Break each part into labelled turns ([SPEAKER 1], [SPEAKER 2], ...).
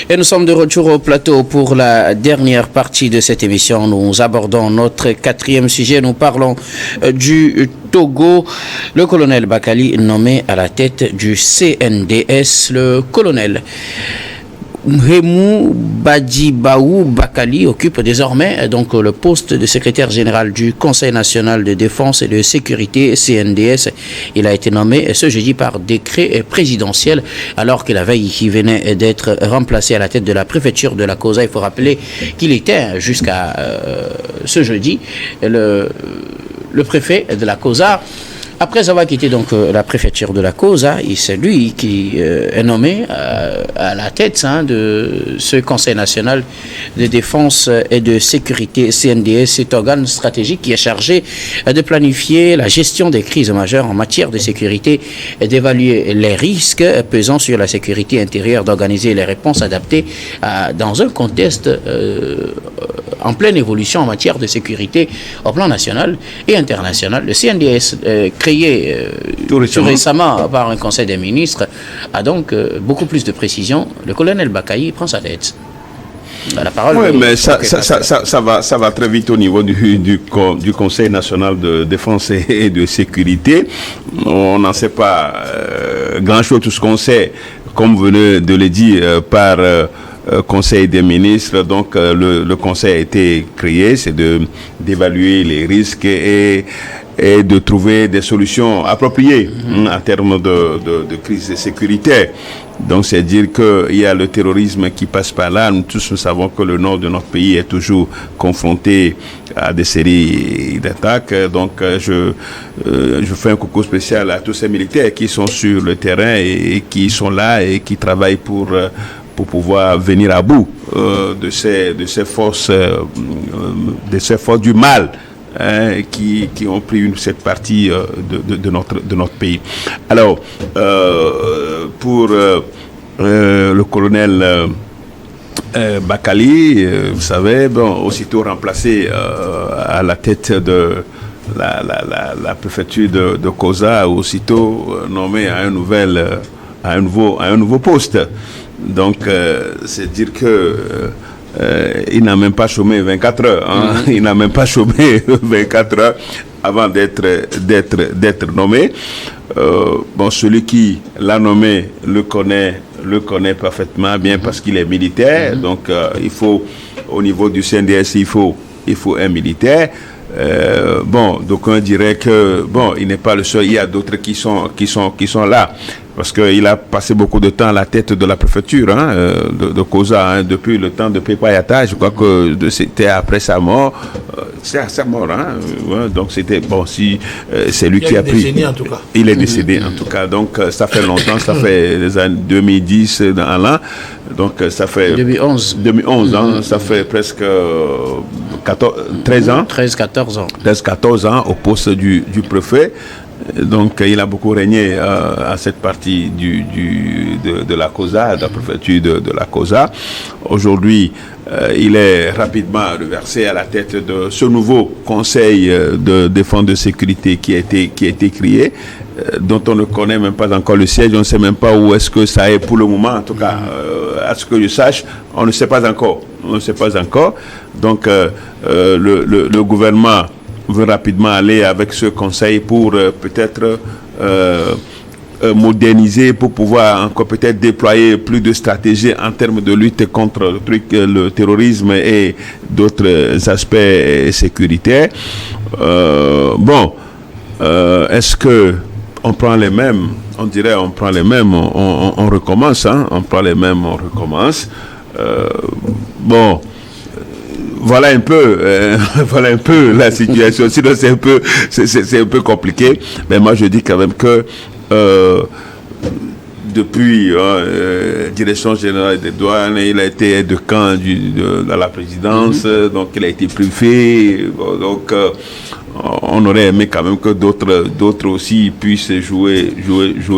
[SPEAKER 1] Et nous sommes de retour au plateau pour la dernière partie de cette émission. Nous abordons notre quatrième sujet. Nous parlons du Togo. Le colonel Bakali nommé à la tête du CNDS. Le colonel Mhemou Badjibaou Bakali occupe désormais donc le poste de secrétaire général du Conseil national de défense et de sécurité CNDS. Il a été nommé ce jeudi par décret présidentiel alors que la veille il venait d'être remplacé à la tête de la préfecture de la COSA. Il faut rappeler qu'il était jusqu'à ce jeudi le préfet de la COSA. Après avoir quitté donc la préfecture de la COSA, c'est lui qui est nommé à la tête de ce Conseil national de défense et de sécurité CNDS, cet organe stratégique qui est chargé de planifier la gestion des crises majeures en matière de sécurité et d'évaluer les risques pesant sur la sécurité intérieure, d'organiser les réponses adaptées dans un contexte en pleine évolution en matière de sécurité au plan national et international. Le CNDS créé tout récemment par un conseil des ministres a donc beaucoup plus de précision. Le colonel Bakali prend sa tête. La parole.
[SPEAKER 2] Oui, mais ça va très vite au niveau du Conseil national de défense et de sécurité. On n'en sait pas grand-chose. Tout ce qu'on sait, comme vous venez de le dire, par Conseil des ministres. Donc, le Conseil a été créé, c'est d'évaluer les risques et de trouver des solutions appropriées en termes de crise sécuritaire. Donc, c'est dire qu'il y a le terrorisme qui passe par là. Nous tous, nous savons que le nord de notre pays est toujours confronté à des séries d'attaques. Donc, je fais un coucou spécial à tous ces militaires qui sont sur le terrain et qui sont là et qui travaillent pour pouvoir venir à bout de ces forces du mal. Qui ont pris cette partie de notre pays. Alors, pour le colonel Bakali, vous savez, aussitôt remplacé à la tête de la préfecture de COSA, aussitôt nommé à un nouveau poste. Donc, c'est dire que il n'a même pas chômé 24 heures. Il n'a même pas chômé 24 heures avant d'être nommé. Celui qui l'a nommé le connaît parfaitement bien parce qu'il est militaire. Donc, il faut, au niveau du CNDS, il faut un militaire. D'aucuns diraient que il n'est pas le seul. Il y a d'autres qui sont là. Parce qu'il a passé beaucoup de temps à la tête de la préfecture de COSA depuis le temps de Pépayata. Je crois que c'était après sa mort. C'est à sa mort. Donc c'était si c'est lui qui a pris.
[SPEAKER 3] Décédé, en tout cas.
[SPEAKER 2] Il est décédé en tout cas. Donc ça fait longtemps. Ça fait les années 2010 dans l'an. Donc ça fait
[SPEAKER 1] 2011.
[SPEAKER 2] Ça fait presque 13 ans.
[SPEAKER 1] 13-14 ans.
[SPEAKER 2] 13-14 ans au poste du préfet. Donc, il a beaucoup régné à cette partie de la COSA, de la préfecture de la COSA. Aujourd'hui, il est rapidement reversé à la tête de ce nouveau conseil de défense de sécurité qui a été créé, dont on ne connaît même pas encore le siège. On ne sait même pas où est-ce que ça est pour le moment. En tout cas, à ce que je sache, on ne sait pas encore. Donc, le gouvernement veut rapidement aller avec ce conseil pour peut-être moderniser, pour pouvoir encore peut-être déployer plus de stratégies en termes de lutte contre le terrorisme et d'autres aspects sécuritaires. Est-ce que on prend les mêmes? On dirait on prend les mêmes, on recommence, on prend les mêmes, on recommence. Voilà un peu la situation. Sinon c'est un peu compliqué. Mais moi je dis quand même que depuis direction générale des douanes, il a été aide de camp de la présidence, donc il a été préfet. Donc on aurait aimé quand même que d'autres aussi puissent jouer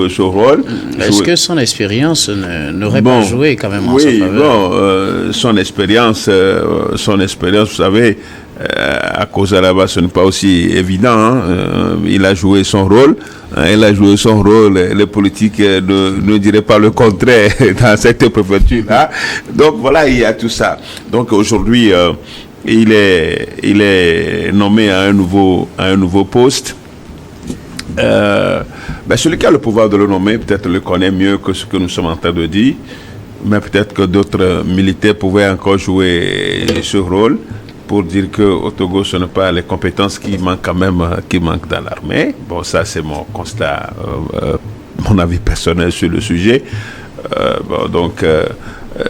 [SPEAKER 2] ce rôle.
[SPEAKER 1] Est-ce que son expérience n'aurait pas joué quand même en sa faveur?
[SPEAKER 2] Son expérience, vous savez, à cause là-bas, ce n'est pas aussi évident. Hein. Il a joué son rôle. Il a joué son rôle. Les politiques ne diraient pas le contraire dans cette préfecture-là. Donc voilà, il y a tout ça. Donc aujourd'hui, il est nommé à un nouveau poste. Celui qui a le pouvoir de le nommer peut-être le connaît mieux que ce que nous sommes en train de dire, mais peut-être que d'autres militaires pouvaient encore jouer ce rôle pour dire qu'au Togo ce n'est pas les compétences qui manquent quand même, qui manquent dans l'armée. Bon, ça c'est mon constat, mon avis personnel sur le sujet.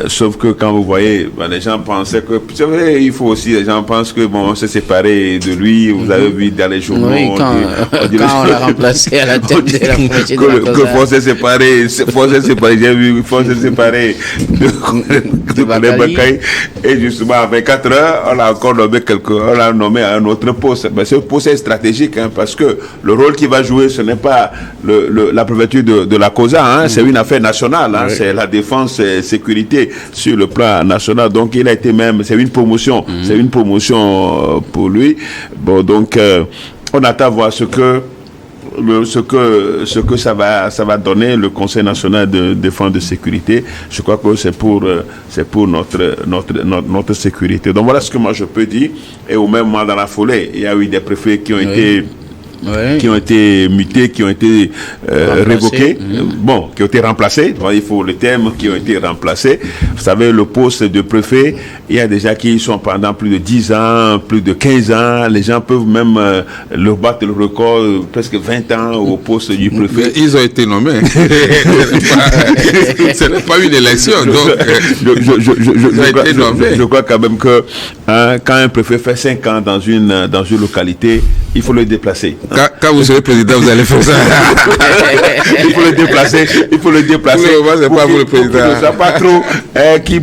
[SPEAKER 2] Sauf que quand vous voyez, les gens pensaient que, c'est vrai, il faut aussi, les gens pensent que on s'est séparé de lui, vous avez vu dans les journaux.
[SPEAKER 1] Oui, quand on l'a remplacé à la tête de la projet
[SPEAKER 2] que Force séparé, j'ai vu Force séparé de Bakay, et justement à 24 heures, on l'a encore nommé on l'a nommé à un autre poste. Ce poste est stratégique, parce que le rôle qu'il va jouer, ce n'est pas la préfecture de la COSA, c'est une affaire nationale, c'est la défense et sécurité sur le plan national. Donc il a été c'est une promotion, pour lui. Bon, donc on attend voir ce que ça va donner le Conseil national de défense et de sécurité. Je crois que c'est pour notre sécurité. Donc voilà ce que moi je peux dire. Et au même moment, dans la foulée, il y a eu des préfets qui ont été mutés, qui ont été révoqués, qui ont été remplacés. Il faut le terme, qui ont été remplacés. Vous savez, le poste de préfet, il y a déjà qui sont pendant plus de 10 ans, plus de 15 ans. Les gens peuvent même leur battre le record, presque 20 ans au poste du préfet.
[SPEAKER 3] Mais ils ont été nommés. Ce n'est pas une élection. Donc,
[SPEAKER 2] je crois quand même que quand un préfet fait 5 ans dans une localité, il faut le déplacer.
[SPEAKER 3] Quand vous serez président, vous allez faire ça.
[SPEAKER 2] Il faut le déplacer.
[SPEAKER 3] Pour le moment, pas vous le président.
[SPEAKER 2] Qu'il ne soit pas trop, qu'il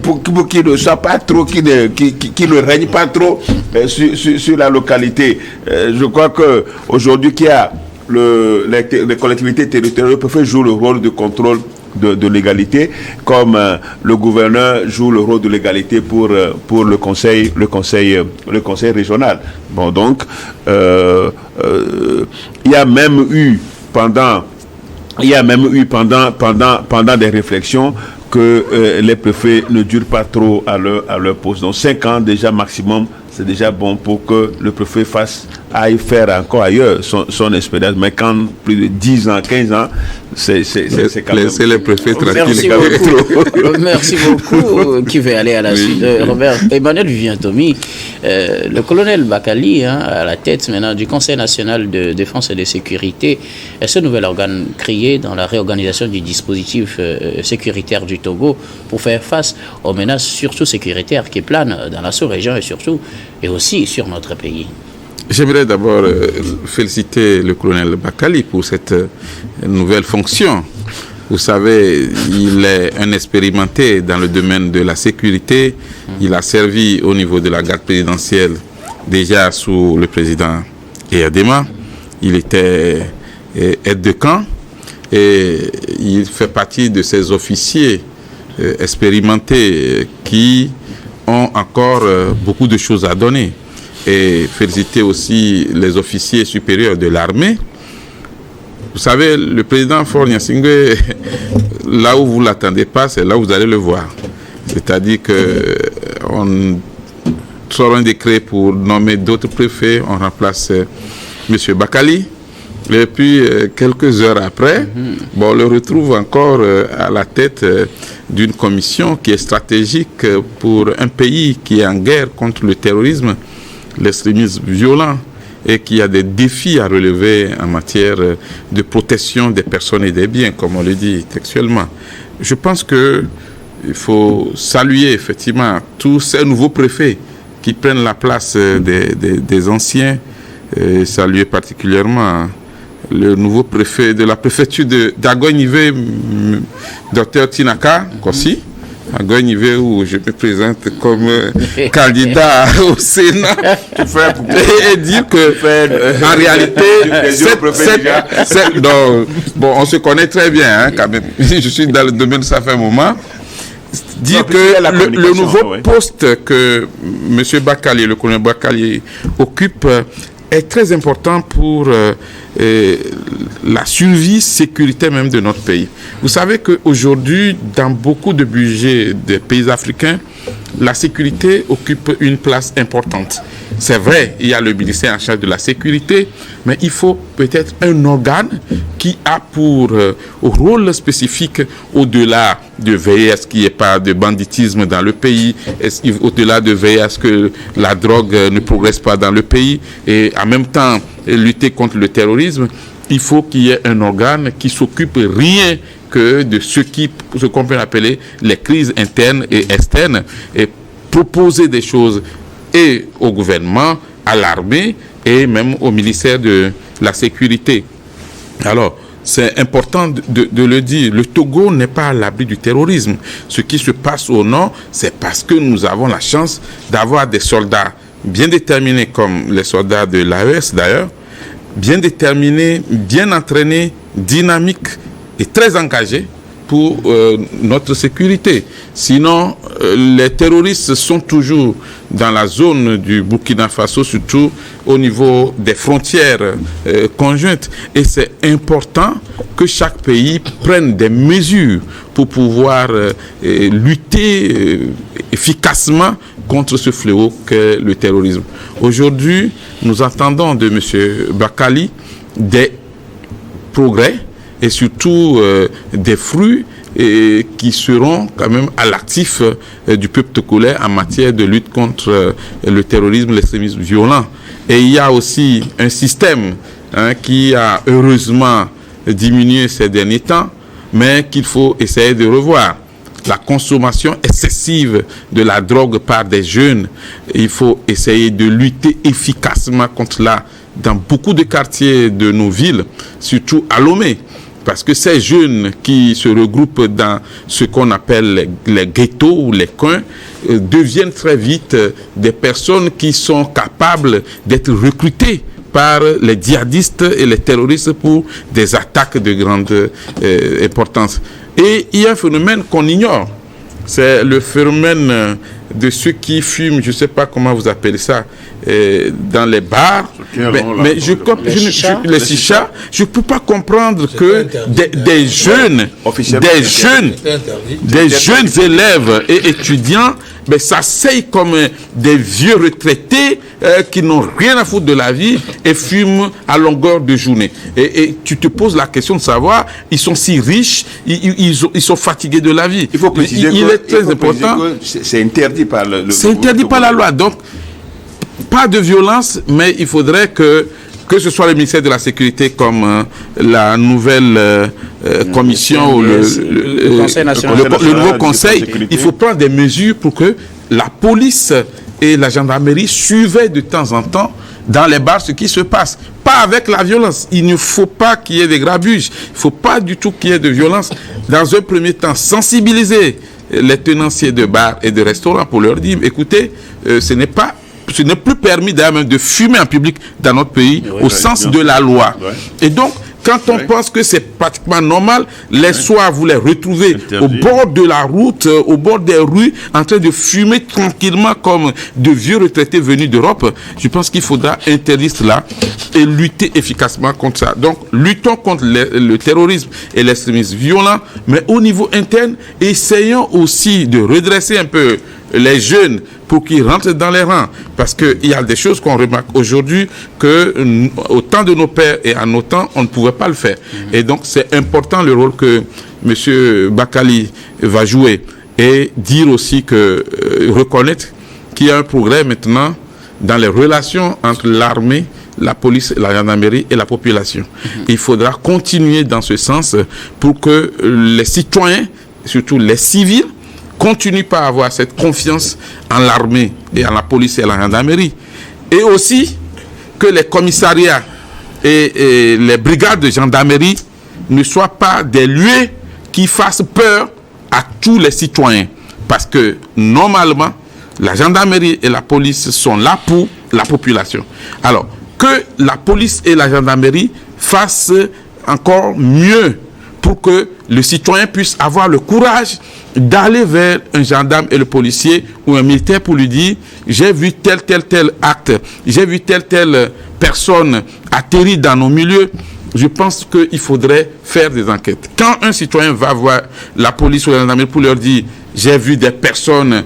[SPEAKER 2] ne soit pas trop, qu'il ne règne pas trop sur la localité. Je crois que aujourd'hui qu'il y a les collectivités territoriales peuvent jouer le rôle de contrôle de l'égalité, comme le gouverneur joue le rôle de l'égalité pour le conseil régional. Bon, donc il y a même eu pendant des réflexions que les préfets ne durent pas trop à leur poste. Donc 5 ans déjà maximum, c'est déjà bon pour que le préfet aille faire encore ailleurs son expérience. Mais quand plus de 10 ans, 15 ans, c'est quand même...
[SPEAKER 3] Laissez les préfets tranquilles.
[SPEAKER 1] Merci beaucoup. Qui veut aller à la suite Robert Emmanuel Vivien-Tomi, le colonel Bakali, à la tête maintenant du Conseil national de défense et de sécurité, est ce nouvel organe créé dans la réorganisation du dispositif sécuritaire du Togo pour faire face aux menaces surtout sécuritaires qui planent dans la sous-région et aussi sur notre pays.
[SPEAKER 3] J'aimerais d'abord féliciter le colonel Bakali pour cette nouvelle fonction. Vous savez, il est un expérimenté dans le domaine de la sécurité. Il a servi au niveau de la garde présidentielle déjà sous le président Eyadema. Il était aide de camp et il fait partie de ces officiers expérimentés qui ont encore beaucoup de choses à donner. Et féliciter aussi les officiers supérieurs de l'armée. Vous savez, le président Faure Gnassingbé, là où vous ne l'attendez pas, c'est là où vous allez le voir. C'est-à-dire qu'on sort un décret pour nommer d'autres préfets, on remplace M. Bakali. Et puis, quelques heures après, on le retrouve encore à la tête d'une commission qui est stratégique pour un pays qui est en guerre contre le terrorisme, l'extrémisme violent, et qui a des défis à relever en matière de protection des personnes et des biens, comme on le dit textuellement. Je pense qu'il faut saluer effectivement tous ces nouveaux préfets qui prennent la place des anciens, et saluer particulièrement le nouveau préfet de la préfecture d'Agoy-Nivé, Dr Tinaka Kossi, Agoy-Nivé, où je me présente comme candidat au Sénat, et dire que en réalité, on se connaît très bien, quand même. Je suis dans le domaine, ça fait un moment. dire que le nouveau poste que M. Bakali, le colonel Bakali, occupe est très important pour la survie sécuritaire même de notre pays. Vous savez qu'aujourd'hui, dans beaucoup de budgets des pays africains, la sécurité occupe une place importante. C'est vrai, il y a le ministère en charge de la sécurité, mais il faut peut-être un organe qui a pour rôle spécifique, au-delà de veiller à ce qu'il n'y ait pas de banditisme dans le pays, au-delà de veiller à ce que la drogue ne progresse pas dans le pays, et en même temps lutter contre le terrorisme, il faut qu'il y ait un organe qui s'occupe rien que de ce qu'on peut appeler les crises internes et externes, et proposer des choses et au gouvernement, à l'armée et même au ministère de la Sécurité. Alors, c'est important de le dire, le Togo n'est pas à l'abri du terrorisme. Ce qui se passe au nord, c'est parce que nous avons la chance d'avoir des soldats bien déterminés, comme les soldats de l'AES d'ailleurs, bien déterminés, bien entraînés, dynamiques et très engagés pour notre sécurité. Sinon, les terroristes sont toujours dans la zone du Burkina Faso, surtout au niveau des frontières conjointes. Et c'est important que chaque pays prenne des mesures pour pouvoir lutter efficacement contre ce fléau qu'est le terrorisme. Aujourd'hui, nous attendons de M. Bakali des progrès et surtout des fruits qui seront quand même à l'actif du peuple togolais en matière de lutte contre le terrorisme, l'extrémisme violent. Et il y a aussi un système qui a heureusement diminué ces derniers temps, mais qu'il faut essayer de revoir. La consommation excessive de la drogue par des jeunes, il faut essayer de lutter efficacement contre cela dans beaucoup de quartiers de nos villes, surtout à Lomé. Parce que ces jeunes qui se regroupent dans ce qu'on appelle les ghettos ou les coins deviennent très vite des personnes qui sont capables d'être recrutées par les djihadistes et les terroristes pour des attaques de grande importance. Et il y a un phénomène qu'on ignore. C'est le phénomène de ceux qui fument, je ne sais pas comment vous appelez ça, dans les bars. Mais les chichas, je ne peux pas comprendre que des jeunes élèves et étudiants s'asseyent comme des vieux retraités qui n'ont rien à foutre de la vie et fument à longueur de journée. Et tu te poses la question de savoir, ils sont si riches, ils sont fatigués de la vie.
[SPEAKER 2] Il faut préciser
[SPEAKER 3] c'est interdit par c'est interdit par la loi. Donc, pas de violence, mais il faudrait que ce soit le ministère de la Sécurité comme la nouvelle commission ou le
[SPEAKER 1] Conseil national,
[SPEAKER 3] le nouveau conseil, il faut prendre des mesures pour que la police et la gendarmerie suivent de temps en temps dans les bars ce qui se passe. Pas avec la violence. Il ne faut pas qu'il y ait des grabuges. Il ne faut pas du tout qu'il y ait de violence. Dans un premier temps, sensibiliser les tenanciers de bars et de restaurants pour leur dire, écoutez, ce n'est plus permis d'ailleurs de fumer en public dans notre pays au sens de la loi. Et donc, quand on pense que c'est pratiquement normal, les soirs, vous les retrouvez au bord de la route, au bord des rues, en train de fumer tranquillement comme de vieux retraités venus d'Europe. Je pense qu'il faudra interdire cela et lutter efficacement contre ça. Donc, luttons contre le terrorisme et l'extrémisme violent, mais au niveau interne, essayons aussi de redresser un peu les jeunes pour qu'ils rentrent dans les rangs. Parce qu'il y a des choses qu'on remarque aujourd'hui qu'au temps de nos pères et à nos temps, on ne pouvait pas le faire. Et donc, c'est important le rôle que M. Bakali va jouer. Et dire aussi que, reconnaître qu'il y a un progrès maintenant dans les relations entre l'armée, la police, la gendarmerie et la population. Il faudra continuer dans ce sens pour que les citoyens, surtout les civils, continue pas à avoir cette confiance en l'armée et en la police et à la gendarmerie. Et aussi que les commissariats et les brigades de gendarmerie ne soient pas des lieux qui fassent peur à tous les citoyens. Parce que normalement, la gendarmerie et la police sont là pour la population. Alors, que la police et la gendarmerie fassent encore mieux pour que le citoyen puisse avoir le courage d'aller vers un gendarme et le policier ou un militaire pour lui dire « j'ai vu tel acte, j'ai vu telle personne atterrir dans nos milieux ». Je pense qu'il faudrait faire des enquêtes. Quand un citoyen va voir la police ou la gendarmerie pour leur dire « j'ai vu des personnes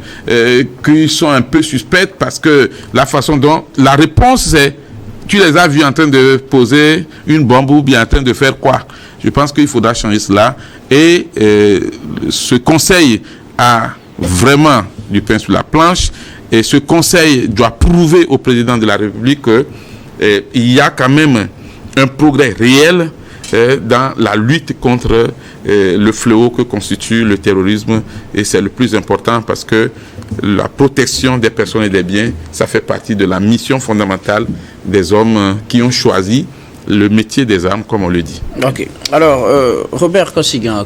[SPEAKER 3] qui sont un peu suspectes parce que la façon dont… » La réponse c'est « tu les as vus en train de poser une bombe ou bien en train de faire quoi ?» Je pense qu'il faudra changer cela. Et ce conseil a vraiment du pain sur la planche. Et ce conseil doit prouver au président de la République qu'il y a quand même un progrès réel dans la lutte contre le fléau que constitue le terrorisme. Et c'est le plus important parce que la protection des personnes et des biens, ça fait partie de la mission fondamentale des hommes qui ont choisi le métier des armes, comme on le dit.
[SPEAKER 1] Ok. Alors, Robert Kossiguen,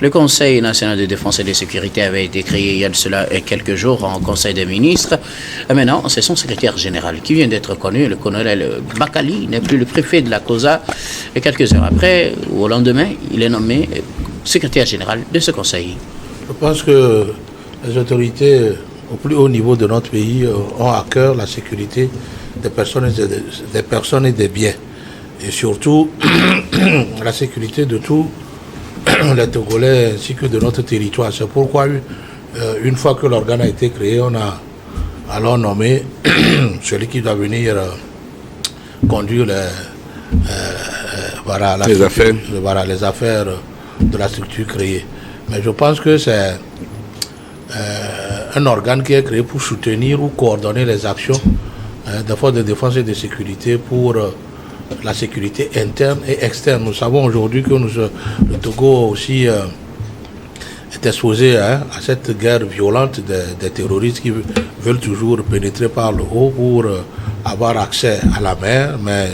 [SPEAKER 1] le Conseil national de défense et de sécurité avait été créé il y a de cela quelques jours en Conseil des ministres. Et maintenant, c'est son secrétaire général qui vient d'être connu, le colonel Bakali, n'est plus le préfet de la COSA. Et quelques heures après, ou au lendemain, il est nommé secrétaire général de ce conseil.
[SPEAKER 4] Je pense que les autorités au plus haut niveau de notre pays ont à cœur la sécurité des personnes et des biens. Et surtout, la sécurité de tous les Togolais ainsi que de notre territoire. C'est pourquoi, une fois que l'organe a été créé, on a alors nommé celui qui doit venir conduire les affaires de la structure créée. Mais je pense que c'est un organe qui est créé pour soutenir ou coordonner les actions des forces de défense et de sécurité pour la sécurité interne et externe. Nous savons aujourd'hui que le Togo aussi est exposé à cette guerre violente des terroristes qui veulent toujours pénétrer par le haut pour avoir accès à la mer. Mais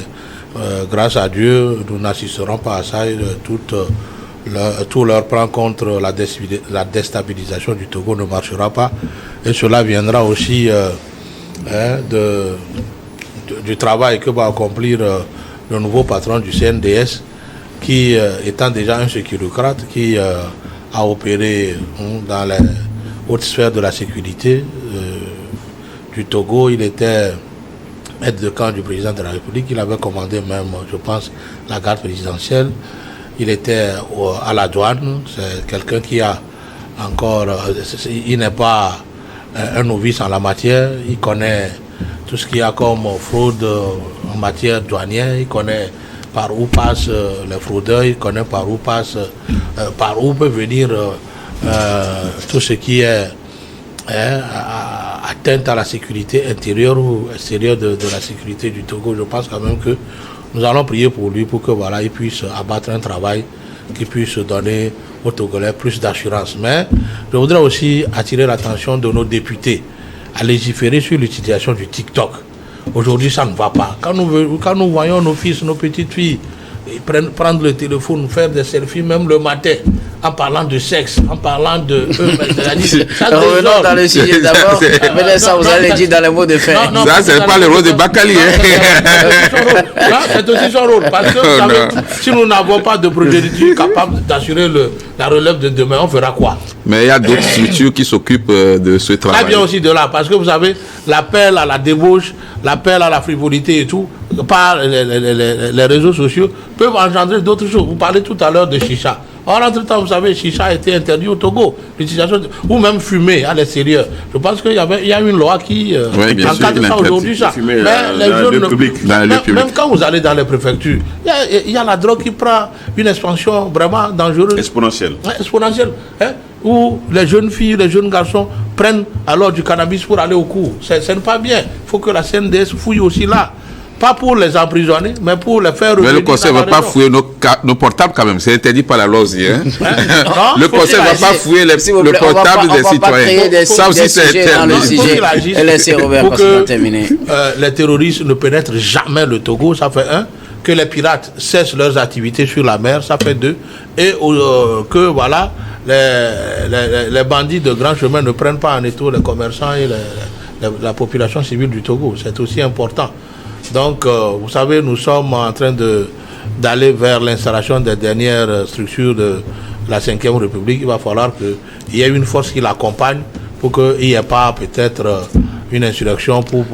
[SPEAKER 4] grâce à Dieu, nous n'assisterons pas à ça. Tout leur plan contre la déstabilisation du Togo ne marchera pas. Et cela viendra aussi du travail que va accomplir le nouveau patron du CNDS, qui étant déjà un sécurocrate, qui a opéré dans les hautes sphères de la sécurité du Togo. Il était aide de camp du président de la République. Il avait commandé même, je pense, la garde présidentielle. Il était à la douane. C'est quelqu'un qui a encore... il n'est pas un novice en la matière. Il connaît tout ce qu'il y a comme fraude en matière douanière. Il connaît par où passent les fraudeurs. Il connaît par où par où peut venir tout ce qui est atteinte à la sécurité intérieure ou extérieure de la sécurité du Togo. Je pense quand même que nous allons prier pour lui pour que voilà, il puisse abattre un travail qui puisse donner aux Togolais plus d'assurance. Mais je voudrais aussi attirer l'attention de nos députés à légiférer sur l'utilisation du TikTok. Aujourd'hui, ça ne va pas. Quand nous voyons nos fils, nos petites filles prendre le téléphone, faire des selfies, même le matin, en parlant de sexe, en parlant de eux,
[SPEAKER 1] revenons dans le sujet d'abord. Ça, vous allez dire dans les mots de fin.
[SPEAKER 3] Ça, c'est pas le rôle de Bakali.
[SPEAKER 4] C'est aussi son rôle. Parce que, vous savez, si nous n'avons pas de progéniture capable d'assurer la relève de demain, on fera quoi?
[SPEAKER 3] Mais il y a d'autres structures qui s'occupent de ce travail.
[SPEAKER 4] Ça vient aussi de là, parce que vous savez, l'appel à la débauche, l'appel à la frivolité et tout, par les réseaux sociaux, peuvent engendrer d'autres choses. Vous parlez tout à l'heure de chicha. Or, entre-temps, vous savez, chicha a été interdit au Togo, l'utilisation ou même fumer à l'extérieur. Je pense qu'il y a une loi qui encadre ça aujourd'hui. Mais les jeunes, même quand vous allez dans les préfectures, il y a la drogue qui prend une expansion vraiment dangereuse.
[SPEAKER 2] Exponentielle.
[SPEAKER 4] Exponentielle. Où les jeunes filles, les jeunes garçons prennent alors du cannabis pour aller au cours. Ce n'est pas bien. Il faut que la CNDS fouille aussi là. Pas pour les emprisonner, mais pour les faire revenir.
[SPEAKER 3] Mais le conseil ne va pas fouiller nos portables quand même. C'est interdit par la loi aussi. Hein? Le conseil ne va pas fouiller le portable des citoyens. Ça aussi, c'est interdit.
[SPEAKER 1] Laissez Robert terminer.
[SPEAKER 4] Les terroristes ne pénètrent jamais le Togo. Ça fait un. Que les pirates cessent leurs activités sur la mer. Ça fait deux. Et que voilà, les bandits de grand chemin ne prennent pas en étau les commerçants et la population civile du Togo. C'est aussi important. Donc, vous savez, nous sommes en train de d'aller vers l'installation des dernières structures de la 5e République, il va falloir qu'il y ait une force qui l'accompagne pour qu'il n'y ait pas peut-être une insurrection pour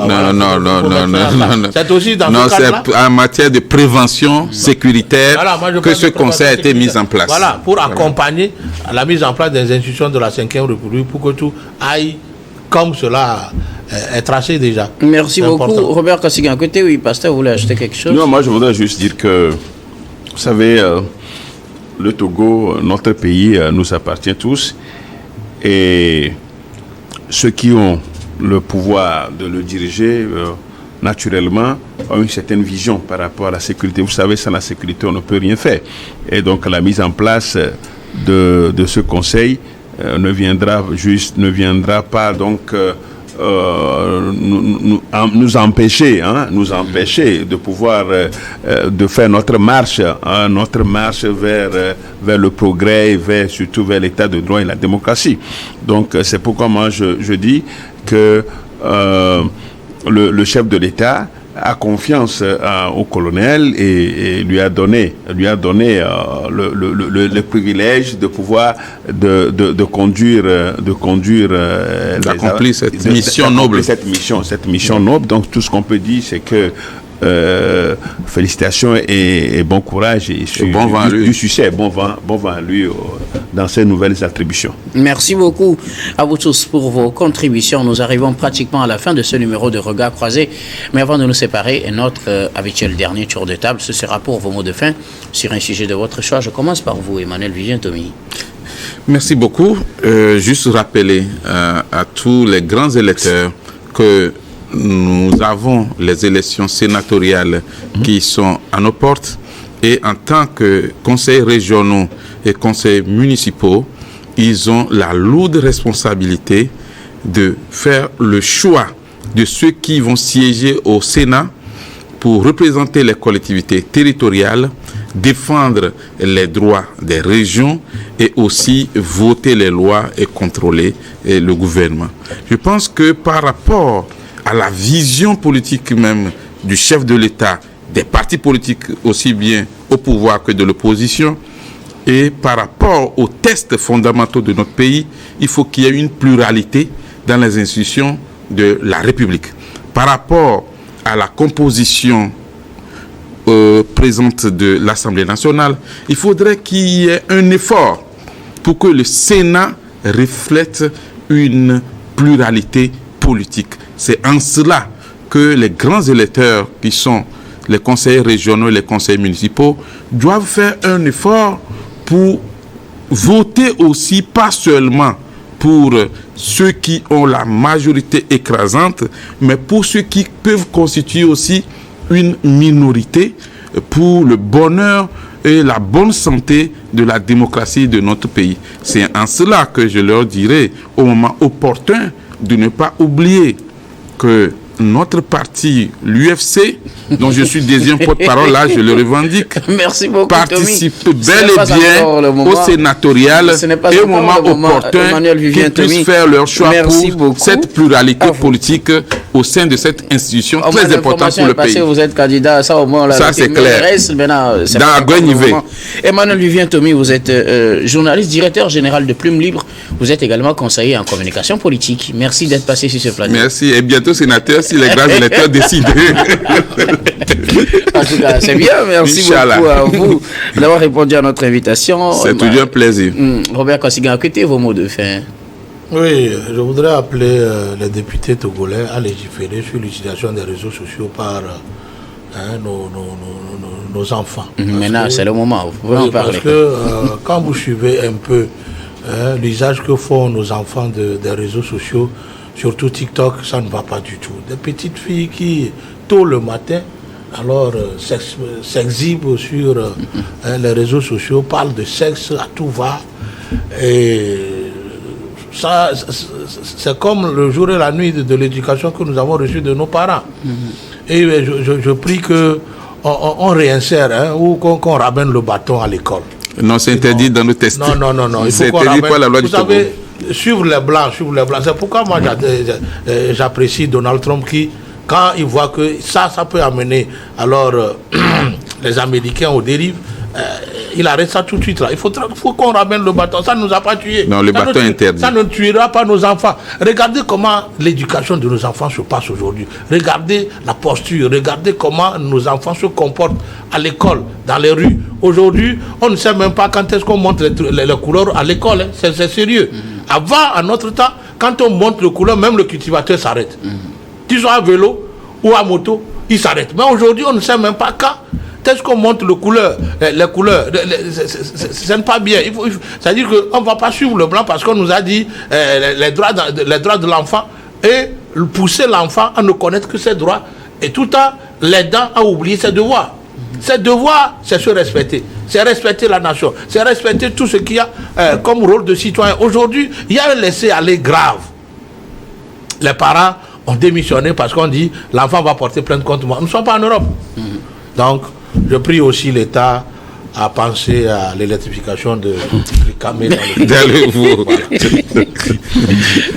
[SPEAKER 3] non.
[SPEAKER 4] C'est aussi dans
[SPEAKER 3] ce
[SPEAKER 4] cadre-là.
[SPEAKER 3] C'est en matière de prévention sécuritaire que ce conseil a été mis en place.
[SPEAKER 4] Voilà, pour accompagner la mise en place des institutions de la 5e République pour que tout aille comme cela est tracé déjà.
[SPEAKER 1] Merci beaucoup. Robert Kassigan, côté, oui, pasteur, vous voulez ajouter quelque chose?
[SPEAKER 2] Non, moi je voudrais juste dire que, vous savez, le Togo, notre pays, nous appartient tous. Et ceux qui ont le pouvoir de le diriger, naturellement, ont une certaine vision par rapport à la sécurité. Vous savez, sans la sécurité, on ne peut rien faire. Et donc, la mise en place de ce conseil ne viendra pas donc nous empêcher de pouvoir de faire notre marche vers le progrès, surtout vers l'état de droit et la démocratie. Donc c'est pourquoi moi je dis que le chef de l'État a confiance au colonel et lui a donné le privilège de pouvoir conduire
[SPEAKER 3] d'accomplir cette mission noble.
[SPEAKER 2] Cette mission noble. Donc tout ce qu'on peut dire, c'est que félicitations et bon courage et
[SPEAKER 3] bon vent à lui.
[SPEAKER 2] Du succès, bon vent à lui dans ses nouvelles attributions.
[SPEAKER 1] Merci beaucoup à vous tous pour vos contributions. Nous arrivons pratiquement à la fin de ce numéro de Regard Croisé. Mais avant de nous séparer, notre habituel dernier tour de table, ce sera pour vos mots de fin sur un sujet de votre choix. Je commence par vous, Emmanuel Vivien-Tomi.
[SPEAKER 3] Merci beaucoup. Juste rappeler à tous les grands électeurs que nous avons les élections sénatoriales qui sont à nos portes et en tant que conseils régionaux et conseils municipaux, ils ont la lourde responsabilité de faire le choix de ceux qui vont siéger au Sénat pour représenter les collectivités territoriales, défendre les droits des régions et aussi voter les lois et contrôler le gouvernement. Je pense que par rapport à la vision politique même du chef de l'État, des partis politiques aussi bien au pouvoir que de l'opposition, et par rapport aux tests fondamentaux de notre pays, il faut qu'il y ait une pluralité dans les institutions de la République. Par rapport à la composition présente de l'Assemblée nationale, il faudrait qu'il y ait un effort pour que le Sénat reflète une pluralité politique. C'est en cela que les grands électeurs qui sont les conseillers régionaux et les conseillers municipaux doivent faire un effort pour voter aussi, pas seulement pour ceux qui ont la majorité écrasante, mais pour ceux qui peuvent constituer aussi une minorité pour le bonheur et la bonne santé de la démocratie de notre pays. C'est en cela que je leur dirai au moment opportun de ne pas oublier que notre parti, l'UFC, dont je suis deuxième porte-parole, là, je le revendique.
[SPEAKER 1] Merci beaucoup,
[SPEAKER 3] participe bel et bien au sénatorial et au moment opportun qu'ils puissent faire leur choix pour cette pluralité politique au sein de cette institution très importante pour le pays.
[SPEAKER 1] Vous êtes candidat, ça au moins,
[SPEAKER 3] ça c'est clair. Dans Gouenivé.
[SPEAKER 1] Emmanuel Vivien-Tomi, vous êtes journaliste, directeur général de Plume Libre. Vous êtes également conseiller en communication politique. Merci d'être passé sur ce plateau.
[SPEAKER 3] Merci et bientôt sénateur si les grands électeurs décident.
[SPEAKER 1] En tout cas, c'est bien. Merci beaucoup à vous d'avoir répondu à notre invitation.
[SPEAKER 3] C'est toujours un plaisir.
[SPEAKER 1] Robert Kassigan, écoutez vos mots de fin.
[SPEAKER 4] Oui, je voudrais appeler les députés togolais à légiférer sur l'utilisation des réseaux sociaux par nos enfants.
[SPEAKER 1] Maintenant, c'est le moment. Vous pouvez en parler.
[SPEAKER 4] Parce que quand vous suivez un peu l'usage que font nos enfants des réseaux sociaux, surtout TikTok, ça ne va pas du tout. Des petites filles qui, tôt le matin, alors s'exhibent sur les réseaux sociaux, parlent de sexe à tout va. Et ça, c'est comme le jour et la nuit de l'éducation que nous avons reçue de nos parents. Et je prie qu'on réinsère ou qu'on ramène le bâton à l'école.
[SPEAKER 3] Non, c'est interdit dans nos tests.
[SPEAKER 4] Non.
[SPEAKER 3] C'est interdit par la loi du Togo.
[SPEAKER 4] Vous savez, suivre les blancs. C'est pourquoi moi j'apprécie Donald Trump qui, quand il voit que ça peut amener alors les Américains aux dérives, il arrête ça tout de suite là. Il faut qu'on ramène le bâton. Ça ne nous a pas tués.
[SPEAKER 3] Non, le bâton interdit.
[SPEAKER 4] Ça ne tuera pas nos enfants. Regardez comment l'éducation de nos enfants se passe aujourd'hui. Regardez la posture. Regardez comment nos enfants se comportent à l'école, dans les rues. Aujourd'hui, on ne sait même pas quand est-ce qu'on montre les couleurs à l'école. Hein. C'est sérieux. Avant, à notre temps, quand on montre le couleur, même le cultivateur s'arrête. Qu'ils soient à vélo ou à moto, il s'arrête. Mais aujourd'hui, on ne sait même pas quand. Est-ce qu'on montre les couleurs, ce n'est pas bien. C'est-à-dire qu'on ne va pas suivre le blanc parce qu'on nous a dit les droits de l'enfant et pousser l'enfant à ne connaître que ses droits et tout en l'aidant à oublier ses devoirs. Ses devoirs, c'est se respecter. C'est respecter la nation. C'est respecter tout ce qu'il y a comme rôle de citoyen. Aujourd'hui, il y a un laisser-aller grave. Les parents ont démissionné parce qu'on dit l'enfant va porter plainte contre moi. Nous ne sommes pas en Europe. Donc, je prie aussi l'État à penser à l'électrification de Camé dans le Vaud.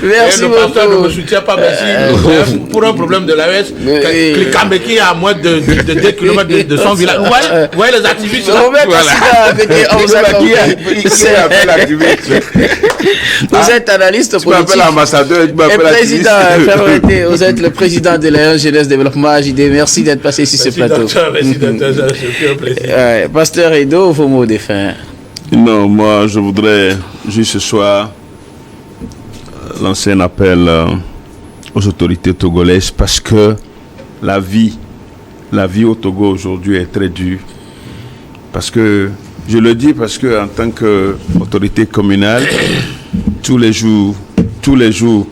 [SPEAKER 1] Merci beaucoup.
[SPEAKER 4] Le pasteur ne me soutient pas, merci. Pour un problème de l'AES, Camé qui est à moins de 2 km de son village. Vous voyez les activistes là?
[SPEAKER 1] Vous êtes analyste politique.
[SPEAKER 2] L'ambassadeur,
[SPEAKER 1] président, vous êtes le président de l'Alliance Jeunesse Développement AJD. Merci d'être passé sur ce plateau.
[SPEAKER 4] Merci, docteur. C'est un plaisir.
[SPEAKER 1] Pasteur Edo, vos mots de fin.
[SPEAKER 2] Non, moi je voudrais juste ce soir lancer un appel aux autorités togolaises parce que la vie au Togo aujourd'hui est très dure. Parce que, je le dis parce que en tant qu'autorité communale, tous les jours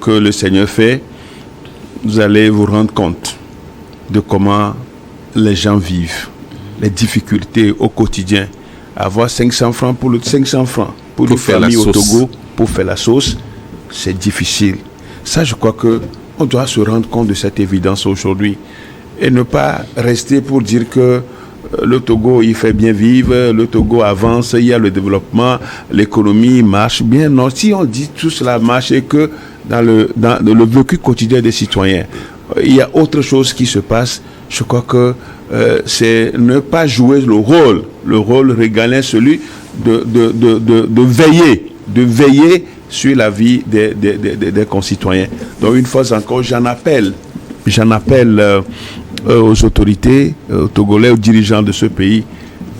[SPEAKER 2] que le Seigneur fait, vous allez vous rendre compte de comment les gens vivent, les difficultés au quotidien. Avoir 500 francs pour une famille au Togo pour faire la sauce, c'est difficile. Ça, je crois qu'on doit se rendre compte de cette évidence aujourd'hui et ne pas rester pour dire que le Togo, il fait bien vivre, le Togo avance, il y a le développement, l'économie marche bien. Non, si on dit tout cela marche et que dans le vécu quotidien des citoyens, il y a autre chose qui se passe, je crois que c'est ne pas jouer le rôle régalien, celui de veiller sur la vie des concitoyens. Donc une fois encore, j'en appelle aux autorités, aux Togolais, aux dirigeants de ce pays,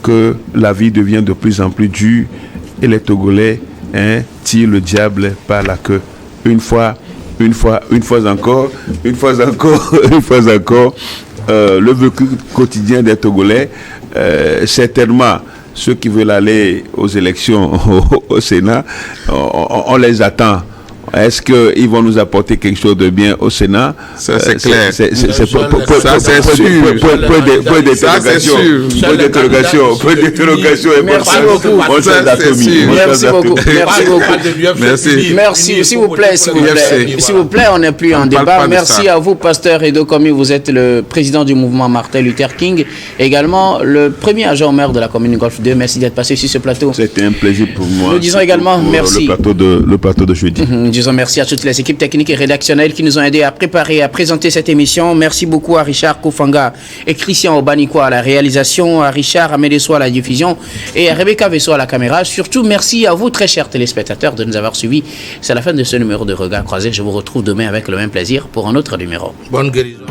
[SPEAKER 2] que la vie devient de plus en plus dure et les Togolais tirent le diable par la queue. Une fois encore, le vécu quotidien des Togolais, certainement ceux qui veulent aller aux élections au Sénat, on les attend. Est-ce qu'ils vont nous apporter quelque chose de bien au Sénat?
[SPEAKER 3] Ça, c'est clair.
[SPEAKER 2] C'est point d'interrogation.
[SPEAKER 1] Merci beaucoup. Merci. S'il vous plaît, on n'est plus en débat. Merci à vous, pasteur Edo Komi. Vous êtes le président du mouvement Martin Luther King. Également, le premier agent maire de la commune Golfe 2. Merci d'être passé sur ce plateau.
[SPEAKER 2] C'était un plaisir pour moi.
[SPEAKER 1] Nous disons également merci.
[SPEAKER 2] Le plateau de jeudi.
[SPEAKER 1] Disons merci à toutes les équipes techniques et rédactionnelles qui nous ont aidés à préparer et à présenter cette émission. Merci beaucoup à Richard Koufanga et Christian Obaniko à la réalisation, à Richard Amédessoa à la diffusion et à Rebecca Vesso à la caméra. Surtout, merci à vous, très chers téléspectateurs, de nous avoir suivis. C'est la fin de ce numéro de Regard Croisé. Je vous retrouve demain avec le même plaisir pour un autre numéro.
[SPEAKER 4] Bonne guérison.